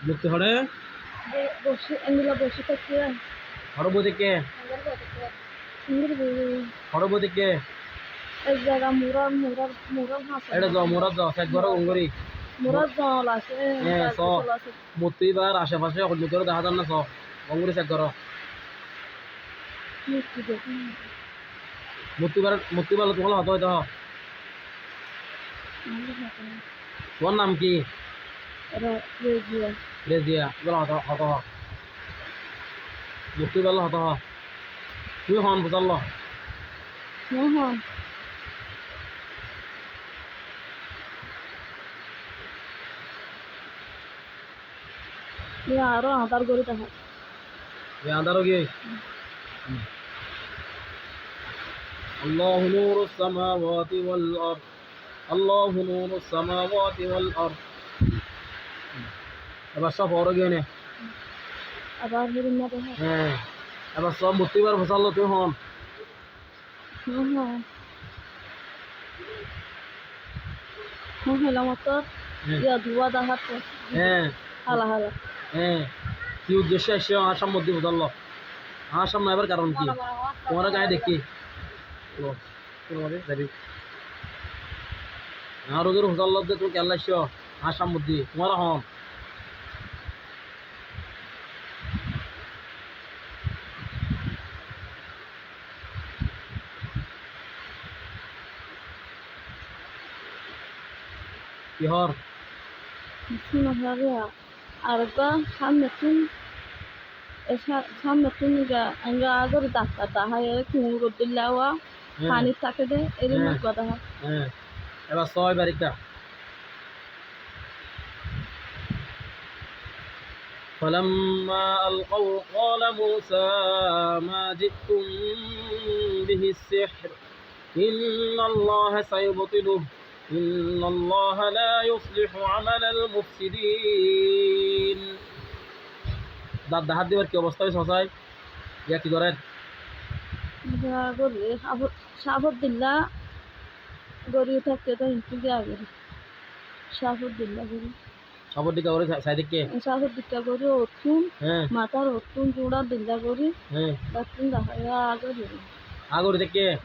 দেখতে হরে বসে এগুলো বসে থাকতে হরবদিকে হরবদিকে এক জায়গা মুরার মুরার মুরার হাঁস এটা যাও মোরাত যাও এক ঘর উঙ্গরি মুরার জল আছে হ্যাঁ স জল আছে মূর্তিবার আশেপাশে অন্য করে দেখা যান না স অঙ্গুরি এক ঘর মূর্তি দেখুন মূর্তিবার তোমার হতো হয়তো তোমার নাম কি রেজিয়া রেজিয়া বলো হতো হতো মূর্তিবার হতো তুই হন বুঝাল মোহন আরো আধার করে দেখা আন্দারও গিয়ে الله نور السماوات والأرض الله نور السماوات والأرض এবার সব বড় গিয়ে নে আবার হিরুন না দেখা হ্যাঁ এবার সব মূর্তিবার ফসাল তুই হন মোহন মোহন আমার তো ইয়া ধোয়া দেখাচ্ছে হ্যাঁ হালা হালা হ্যাঁ কি উদ্দেশ্যে এসে আসাম মধ্যে বুঝাল আসাম না এবার কারণ কি তোমার গায়ে দেখি যাবি আর ওদের হোসাল তুমি কেন আসছো আসাম মধ্যে তোমার হন কিহর শোনা হবে আরেকবার সামনে তুমি সামনে তুমি আমরা আগের ডাক্তার দেখায় কুমুর করতে লেওয়া পানি থাকে দে এরকম কথা হয় হ্যাঁ এবার ছয় বারিকা فلما ألقوا قال موسى ما جئتم به السحر إن الله سيبطله إن الله لا يصلح عمل المفسدين দাঁত হাত দিবার কি অবস্থা হয়েছে সসাই ইয়া কি করেন সাবর দিল্লা গড়িয়ে থাকতে তো ইন্টু দিয়ে আগে সাবর দিল্লা গড়ি সবর দিকে করে সাইদিকে সাবর দিকটা গড়ি অতুন হ্যাঁ মাথার অতুন জোড়া দিল্লা গড়ি হ্যাঁ তাতুন দেখা আগে দিল আগর থেকে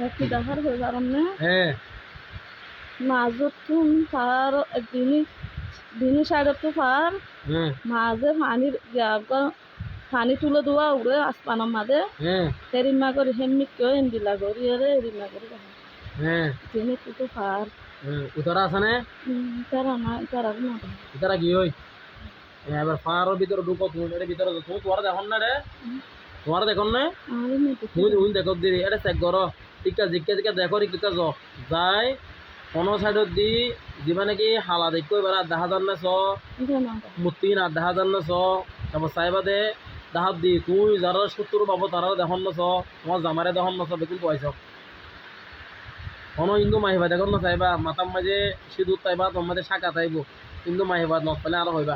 একটু দেখার হয়ে কারণে হ্যাঁ মাঝতুন পার দিনী সাইডতো পার হ্যাঁ মাঝে পানির পানি তুলে দেওয়া উড়ে আসপানোর মাঝে হ্যাঁ হেরিমা করে হেমনি কেউ এন্ডিলা করি আরে হেরিমা করে হ্যাঁ দিনে তো পার উতরা আছে না তারা না তারা না উতরা কি হই এবার ফাঁড়ের ভিতরে ঢুকো তুমি এর ভিতরে তুমি তোমার দেখুন না রে তোমার দেখুন না আমি না তুমি তুমি দেখো দিদি এটা চেক করো টিকা জিজ্ঞা জিজ্ঞা দেখো টিকা যাই কোনো সাইডত দি যিবা নাকি হালা দেখো এবার আর দেখা যান না চ মূর্তি না দেখা যান না চ তারপর চাইবা দে দাহাত দি তুই যারা সত্তর পাবো তারা দেখুন না চ তোমার জামারে দেখুন না চ বেকুন পয়সা কোনো ইন্দু মাহিবা দেখুন না চাইবা মাতার মাঝে সিঁদুর চাইবা তোমার মাঝে শাখা চাইব ইন্দু মাহিবা নখ পেলে আরো হইবা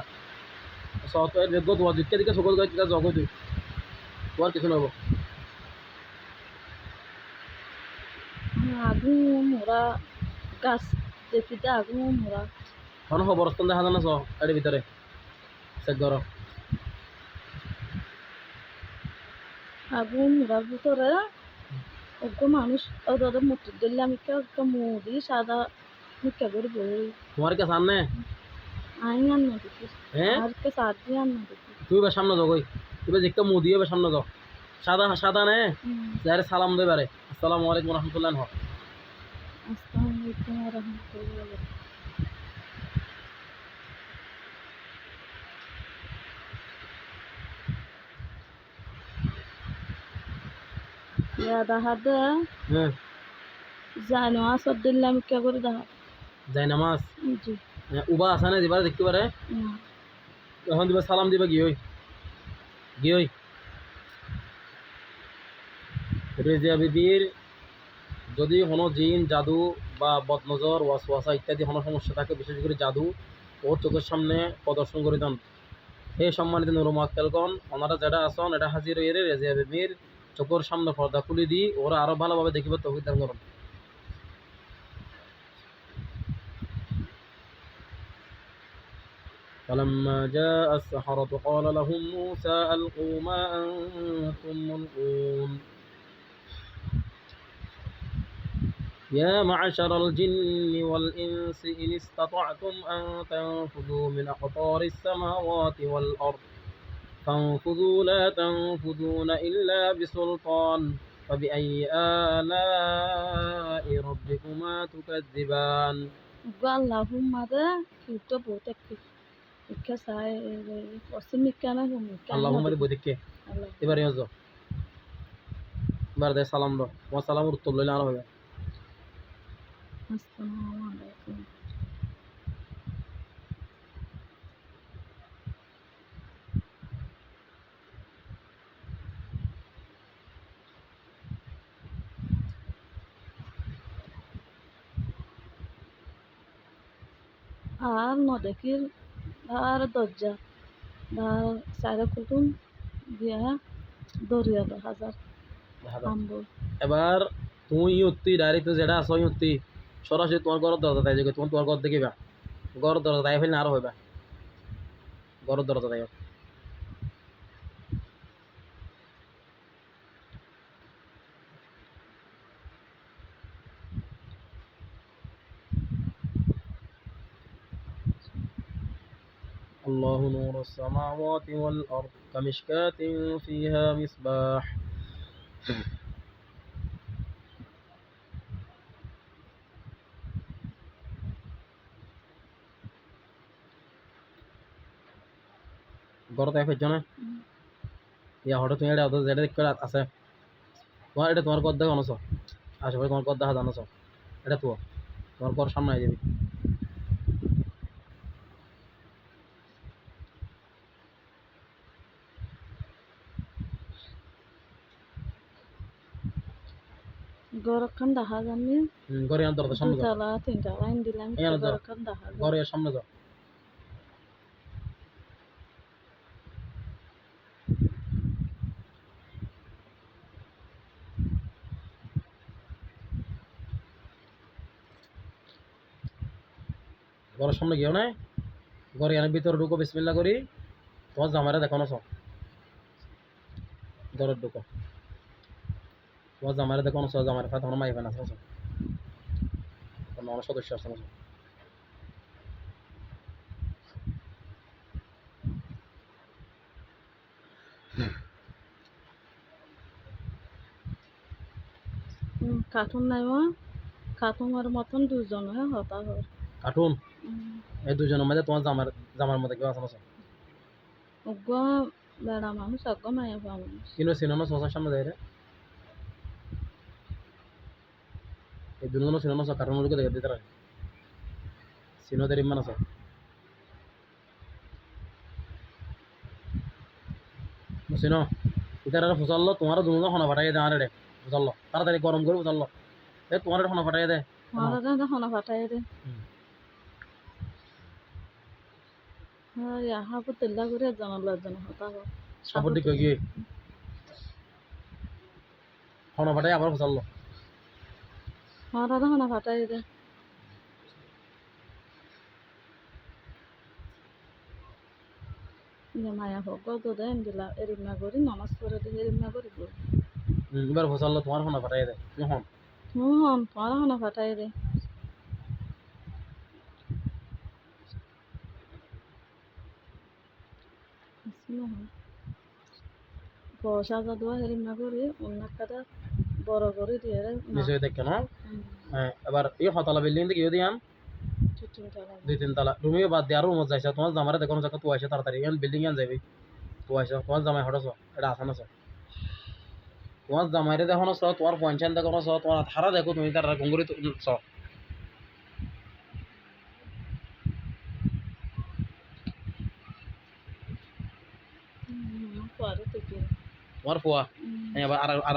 সত যোগ্য তোমার জিজ্ঞা দিকে চকুত গৈ টিকা জগো তুই তোমার কিছু নহব আগুন মোরা গাছ দেখিতে আগুন মোরা কোনো খবরস্থান দেখা যায় না চ এর ভিতরে চেক করো আগুন মোরার ভিতরে একদম মানুষ ওদের মূর্তি দিলে আমি একদম মুড়ি সাদা মিঠা করে বই তোমার কে সামনে আই আর না দেখি হ্যাঁ আর কে সাথে আর না দেখি তুই বা সামনে যাও কই তুই বা জিজ্ঞা মুদি হবে সামনে যাও সাদা সাদা নে যারে সালাম দেই বারে আসসালামু আলাইকুম রাহমাতুল্লাহ হ আসসালামু আলাইকুম ওয়া রাহমাতুল্লাহ দেখা দে হ্যাঁ জানো আসর দিলাম কে করে দেখা যাই নামাজ জি উবা আছে না দিবার দেখতে পারে এখন দিবা সালাম দিবা গি হই রেজিয়া বিবির যদি কোনো জিন জাদু বা বদনজর ওয়াসওয়াসা ইত্যাদি কোনো সমস্যা থাকে, বিশেষ করে জাদু ও চোখের সামনে প্রদর্শন করে দেন। হে সম্মানিত নুর মোয়াক্কেলগণ, ওনারা যেটা আসন এটা হাজির হয়ে রেজিয়া বেবির চোখের সামনে পর্দা খুলে দিই, ওরা আরো ভালোভাবে দেখিবে তৌফিক দান করুন। فلما جاء السحرة قال لهم موسى ألقوا ما أنتم ملقون يا معشر الجن والإنس إن استطعتم أن تنفذوا من أقطار السماوات والأرض فانفذوا لا تنفذون إلا بسلطان فبأي آلاء ربكما تكذبان Allahumma da kita botek ikka sai osmikana humikana اللهم بودك Allah এবার ইয়াজো এবার দে সালাম দাও ওয়া সালামুর উত্তর লইলে আর হবে assalamu alaikum আর নদেকির আর দরজা আর সারা কুতুন দিয়া দরিয়া হাজার আম্বর এবার তুই ইউতি ডাইরেক্ট যেটা আছো ইউতি সরাসরি তোমার ঘরের দরজা তাই যে তোমার ঘর দেখিবা ঘরের দরজা তাই ফেললে আরো হইবা ঘরের দরজা তাই الله نور السماوات والأرض كمشكاة فيها مصباح ঘর তাই ফেলছো না ইয়া হঠাৎ তুমি এটা যেটা দেখতে আছে তোমার এটা তোমার ঘর দেখো আনছো আশেপাশে তোমার ঘর দেখা জানোছো এটা তো তোমার ঘর সামনে আই যাবি গরখান দেখা জানি ঘরে আন দরজা সামনে যাও দুতলা তিনতলা দিলাম এখানে যাও গরখান দেখা ঘরের সামনে যাও ঘরের সামনে গিয়েও নাই ঘরে এনে ভিতরে ঢুকো বিসমিল্লাহ করি তোমার জামাইরা দেখানো সব ঘরের ঢুকো তোমার জামাইরা দেখানো সব জামাইরা ফাতে আমার মাই ফেনা আছে অনেক সদস্য আছে কার্টুন নাই মা কার্টুনের মতন দুজন হতা হয় কার্টুন এই দুজনের মধ্যে তোমার জামার মধ্যে কেউ আছে না অজ্ঞ বেড়া মানুষ অজ্ঞ মায়া পাওয়া মানুষ কিন্তু সিনেমা সসার সামনে যায় রে এই দুজন সিনেমা সব কার্টুন লোকে দেখে দিতে সিনোদের ইমান আছে সিনো ইতারা ফুসাল্লো তোমার দুজন হনা ফাটাই দে আরে ফুসাল্লো তাড়াতাড়ি গরম করে ফুসাল্লো এ তোমার হনা ফাটাই দে মারা হনা ফাটাই দে হাবু তেল্লা করে জানালার জন্য হতা হয় সাপোর্ট দিকে গিয়ে হনা ফাটাই আবার ফুসাল্লো মারা হনা ফাটাই দে মায়া হোক তো দেন দিলা এরিমা করি নমাজ করে দিয়ে এরিমা করি এবার ফুসাল্লো তোমার হনা ফাটাই দে তুমি হন হন তোমার হনা ফাটাই দে পয়সা যা দেওয়া এরিমা করি অন্য একটা বড় করে দিয়ে বিষয় দেখে না হ্যাঁ এবার এই হতলা বিল্ডিং থেকে যদি আন দুই তিন তালা রুমিও বাদ দিয়ে আরো রুমত যাইছে তোমার জামারে দেখো যাকে তো আইসে তাড়াতাড়ি এখন বিল্ডিং আন যাবি তো আইসে তোমার জামাই হঠাৎ এটা আসান আছে তোমার জামাইরে দেখো না তোমার পঞ্চায়েত দেখো না তোমার হারা দেখো তুমি তার গঙ্গুরি চ তোমার ফুয়া এবার আর আর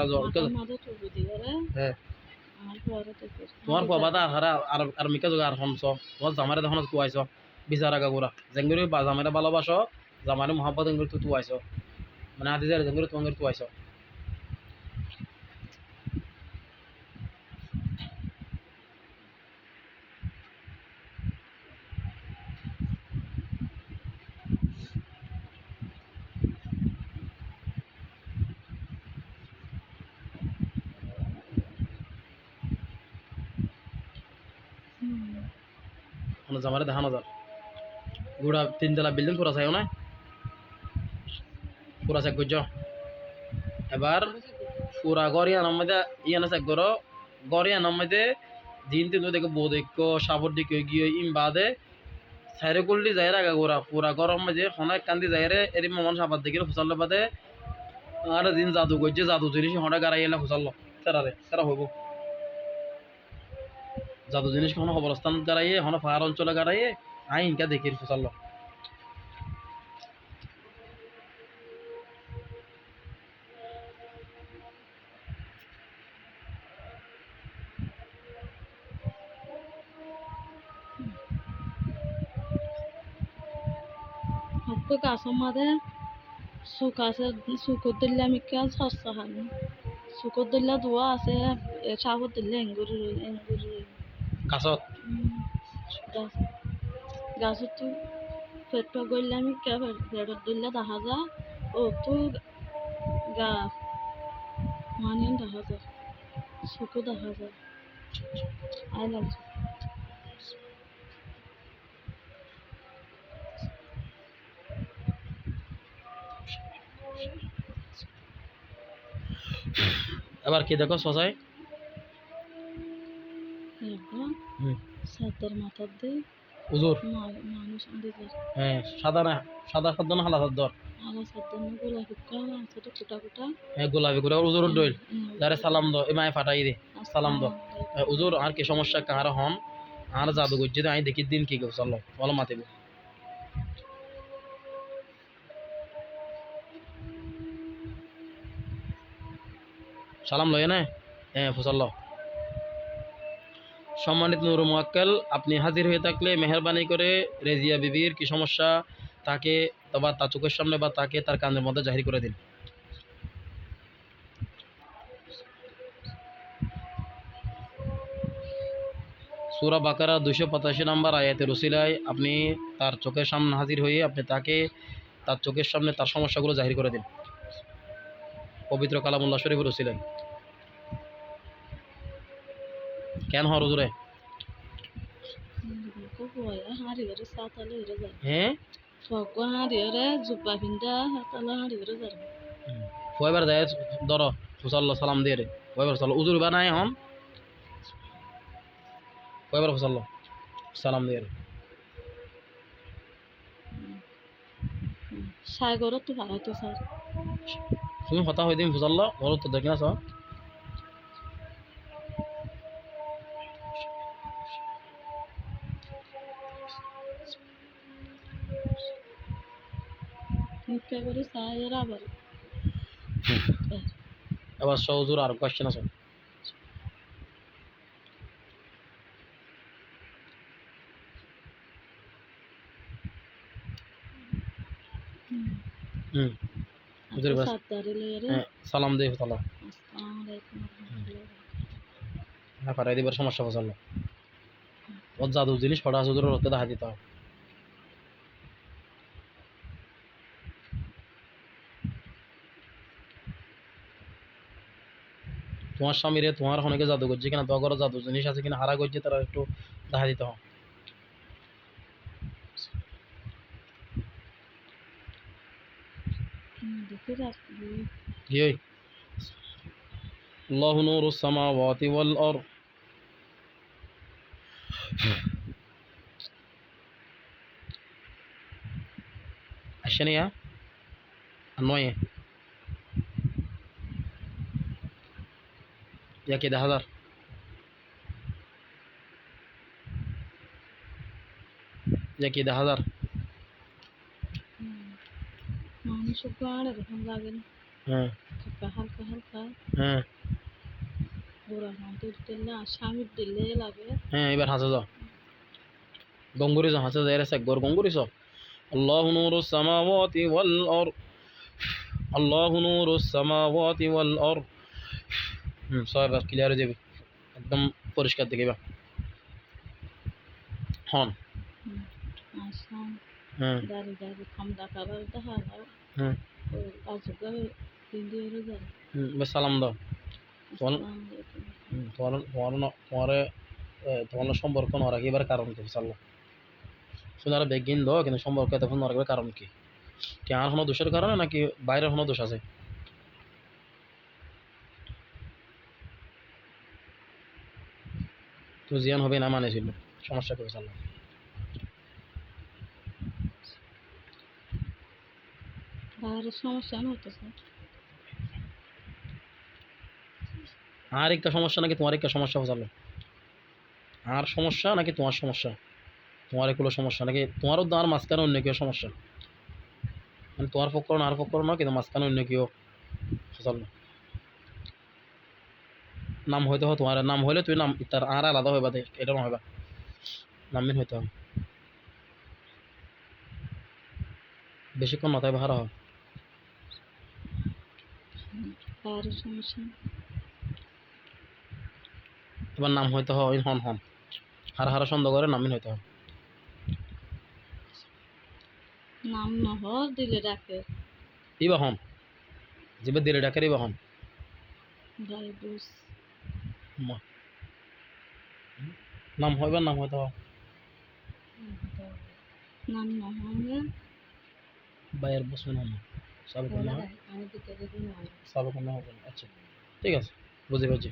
হ্যাঁ ফুয়ারে দেখে তোমার বাবাদা আর মিকা যোগা আর হনস তোমার জামারে তখন তুয়াইছ বিচার আগা গোরা জেঙ্গুরি বা জামারে ভালোবাসো জামারে মহাব্বত এঙ্গুরি তুয়াইছ মানে আদি যার জেঙ্গুরি তোমার তুয়াইছ মানে জামারে দেখানো যার গোড়া 3 তলা বিল্ডিং পুরা চাইও না পুরা চেক করছ এবার পুরা গড়িয়া নামে ইয়ানা চেক করো গড়িয়া নামে দিন তিন দেখো বউ দেখো সাপর দিকে গিয়ে ইম বাদে সাইরে করলি যাই আগা গোড়া পুরা গরম মাঝে হনায় কান্দি যাই রে এর মন সাপার দিকে ফুসাল্লো বাদে আর দিন জাদু করছে জাদু জিনিস হনা গাড়াই এলে ফুসাল্লো সেরারে সেরা হইব জাদু জিনিস কোনো অবস্থান গাড়াইয়ে হনা পাহাড় অঞ্চলে গাড়াইয়ে আইনকা দেখি ফুসাল্লো হকতো গাছের মাঝে সুখ আছে সুখর দিলে আমি কেন সস্তা হানি সুখর দিলে দোয়া আছে সাবর দিলে এঙ্গুরি এঙ্গুরি কাছত গাছ গাছত তো পেট গইলে আমি কে পেটত দিলে দেখা যায় ও তো গাছ মানে দেখা যায় সুখও দেখা যায় আই লাগছে এবার কি দেখো সসাই সাদার মাথার দিয়ে উজুর মানুষ দিলে হ্যাঁ সাদা না সাদা খাদ্য না হালা খাদ্য আলা সাদার না গোলা হুক্কা ছোট কুটা কুটা হ্যাঁ গোলাপি করে উজুর দইল যারে সালাম দো এমায় ফাটাই দে সালাম দো উজুর আর কি সমস্যা কাহার হন আর জাদু করছে আমি দেখি দিন কি কেউ চলো বলো মাতিব সালাম লয় না হ্যাঁ ফুসাল্ল সম্মানিত নূর মুয়াক্কেল আপনি হাজির হয়ে থাকলে মেহরবানি করে রেজিয়া বিবির কি সমস্যা তাকে বা তার চোখের সামনে বা তাকে তার কানের মধ্যে জাহির করে দিন সূরা বাকারা 285 নম্বর আয়াতের উসিলায় আপনি তার চোখের সামনে হাজির হয়ে আপনি তাকে তার চোখের সামনে তার সমস্যাগুলো জাহির করে দিন পবিত্র কালামুল্লাহ শরীফের উসিলায় কেন হর হুজুরে হারিয়ে সাতালে হেরে যায় হ্যাঁ ফগ হারিয়ে জুব্বা পিন্ডা হাতালে হারিয়ে যায় কয়বার যায় ধরো ফুসাল্লা সালাম দিয়ে রে কয়বার চলো উজুর বা নাই হন কয়বার ফুসাল্লা সালাম দিয়ে রে সাগর তো ভাড়া তো স্যার তুমি হতা হয়ে দিন ফুসাল্লা ঘর তো দেখি না সব মুখে করে সায়ের আবার এবার সহজুর আর কোয়েশ্চেন আছে হুম হুজুর বাস সালাম দিয়ে ফুসাল্লা হ্যাঁ ফাটাই দিবার সমস্যা ফুসাল্লা ওর জাদু জিনিস ফটা হুজুরের হতে দেখা দিতে হবে তোমার স্বামীরে তোমার অনেকে জাদু করছে কিনা তো ঘরে জাদু জিনিস আছে কিনা হারা করছে তারা একটু দেখা দিতে হবে কি আল্লাহু নূরুস সামাওয়াতি ওয়াল আরদ আসেনি নয় يا كده هزار يا كده هزار মানুষ গাড় এরকম লাগে না হ্যাঁ হালকা হালকা হালকা হ্যাঁ বুড়া মাদের দিলে স্বামীর দিলে লাগে হ্যাঁ এবার হাসে যাও গঙ্গুরি যাও হাসে যায় এর গর গঙ্গুরি সব আল্লাহু নূরুস সামাওয়াতি ওয়াল আরদ আল্লাহু নূরুস সামাওয়াতি ওয়াল আরদ সব এবার ক্লিয়ার হয়ে যাবে একদম পরিষ্কার দেখিবা হন আসলাম হুম দাঁড়িয়ে দাঁড়িয়ে খামদা খাবার দেখা হয় হুম ওই আজকে তিন দিয়ে যায় বেশ সালাম দাও তোমার আসসালামু আলাইকুম তোমার তোমার তোমার তোমার সম্পর্ক না রাখিবার কারণ কি চাল্লা শুধু আর বেগিন দাও কিন্তু সম্পর্ক এতক্ষণ না রাখবার কারণ কি কি আর কোনো দোষের কারণে নাকি বাইরের কোনো দোষ আছে তো জিয়ান হবে না মানেছিল সমস্যা করে চাল্লা বাইরের সমস্যা হইতেছে আর একটা সমস্যা নাকি তোমার একটা সমস্যা চাল্লা আর সমস্যা নাকি তোমার সমস্যা তোমার এগুলো সমস্যা নাকি তোমারও আর মাঝখানে অন্য কেউ সমস্যা মানে তোমার পক্ষ না আর পক্ষ না কিন্তু মাঝখানে অন্য কেউ চাল্লা নাম হইতে হয় তোমার নাম হইলে তুই নাম তার আর আলাদা হইবা দে এটা না হইবা নামবিন হইতে হবে বেশিক্ষণ মাথায় ভাড়া হয় বাইরের সমস্যা এবার নাম হইতে হয় হন হন হারা হারা সন্দেহ করে নামিন হইতে হয় নাম নহর দিলে ডাকে ইবা হন যেবার দিলে ডাকের ইবা হন ভাই বুঝ নাম হইবা নাম হইতে হয় নাম নহলে বাইয়ের বসবেন হন সাবেক না হয় সাবেক না হবে আচ্ছা ঠিক আছে বুঝে পারছি